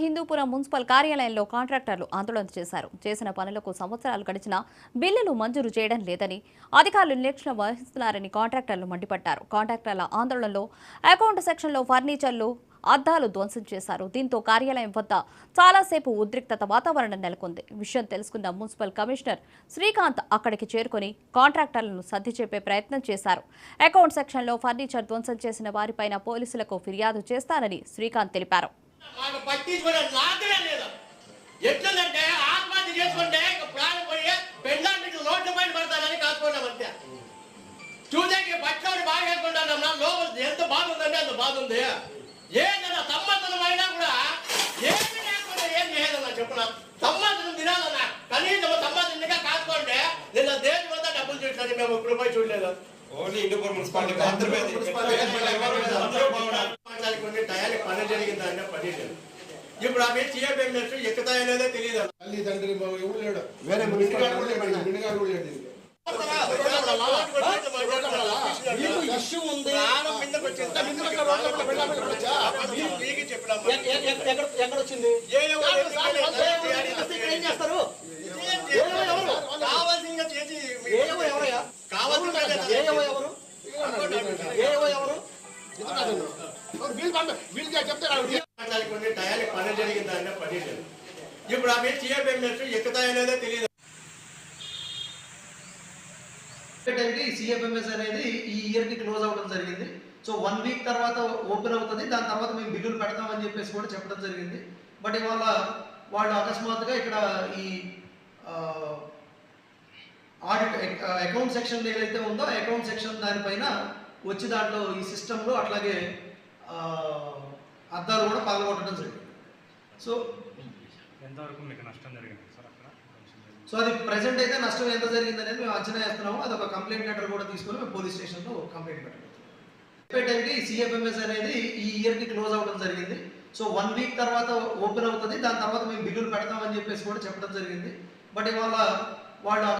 Hindupuram municipal కార్యాలయంలో కాంట్రాక్టర్లు ఆందోళన చేసిన పనులకు సంవత్సరాలు గడిచినా బిల్లులు మంజూరు చేయడం లేదని అధికారులు నిర్లక్ష్యం వహిస్తున్నారని కాంట్రాక్టర్లు మండిపడ్డారు. కాంట్రాక్టర్ల ఆందోళనలో అకౌంట్ సెక్షన్లో ఫర్నిచర్లు అద్దాలు ధ్వంసం చేశారు. దీంతో కార్యాలయం వద్ద చాలాసేపు ఉద్రిక్తత వాతావరణం నెలకొంది. విషయం తెలుసుకున్న మున్సిపల్ కమిషనర్ శ్రీకాంత్ అక్కడికి చేరుకుని కాంట్రాక్టర్లను సర్ది చెప్పే ప్రయత్నం చేశారు. అకౌంట్ సెక్షన్లో ఫర్నిచర్ ధ్వంసం చేసిన వారిపైన పోలీసులకు ఫిర్యాదు చేస్తారని శ్రీకాంత్ తెలిపారు. మాకు పట్టించుకునే నాకలే లేదు. ఎట్లంటే ఆత్మహత్య చేసుకుంటే ప్రాణం పోయి పెళ్ళానికి రోడ్డు పైన పడతానని కాసుకున్నాం అంతే. చూసేకి పట్టుకొని బాగా వేసుకుంటానమ్మా, లోపల ఎంత బాగుందంటే అంత బాగుంది. ఏదైనా సంబంధం అయినా కూడా ఏమి లేకుండా ఏం చేయదన్నా చెప్పున్నా. సంబంధం తినాలన్నా కనీసం సంబంధంగా కాసుకోండి. నిన్న దేశం అంతా డబ్బులు చూసినది మేము ఇప్పుడు పోయి చూడలేదు. ఓన్లీ హిందూపురం మున్సిపాలిటీ టయానికి పని జరిగిందంటే పని లేదు. ఇప్పుడు ఆ మీద చేయబెట్టినట్టు ఎక్కుతాయనేదే తెలియదు. తల్లిదండ్రి ఎవరు లేడు, వేరే మిండిగాడు కూడా లేడు. ఎక్కడొచ్చింది ఏం చేస్తారు? కావాల్సిందిగా చేసి టయానికి పని జరిగిందంటే పని లేదు. ఇప్పుడు ఆ మీద చేయబెట్టినట్టు ఎక్కుతాయనేదే తెలియదు. సిఎఫ్ఎంఎస్ అనేది ఈ ఇయర్ కి క్లోజ్ అవ్వడం జరిగింది. సో 1 వీక్ తర్వాత ఓపెన్ అవుతుంది. దాని తర్వాత మేము బిల్లులు పెడతామని చెప్పేసి కూడా చెప్పడం జరిగింది. బట్ ఇవాళ వాళ్ళు అకస్మాత్తుగా ఇక్కడ ఈ ఆడిట్ అకౌంట్ సెక్షన్ ఏదైతే ఉందో అకౌంట్ సెక్షన్ దానిపైన వచ్చి దాంట్లో ఈ సిస్టంలో అట్లాగే అద్దాలు కూడా పగలగొట్టడం జరిగింది. సో ఎంతవరకు మీకు నష్టం జరిగింది సార్ అక్కడ? సో అది ప్రెసెంట్ అయితే నష్టం ఎంత జరిగింది అనేది మేము అంచనా వేస్తున్నాము. అది ఒక కంప్లైంట్ లెటర్ కూడా తీసుకొని మేము పోలీస్ స్టేషన్లో కంప్లైంట్ పెట్టబోతున్నాం. సిఎఫ్ఎంఎస్ అనేది ఈ ఇయర్ కి క్లోజ్ అవ్వడం జరిగింది. సో 1 వీక్ తర్వాత ఓపెన్ అవుతుంది. దాని తర్వాత మేము బిల్లులు పెడతామని చెప్పేసి కూడా చెప్పడం జరిగింది. బట్ ఇవాళ వాళ్ళు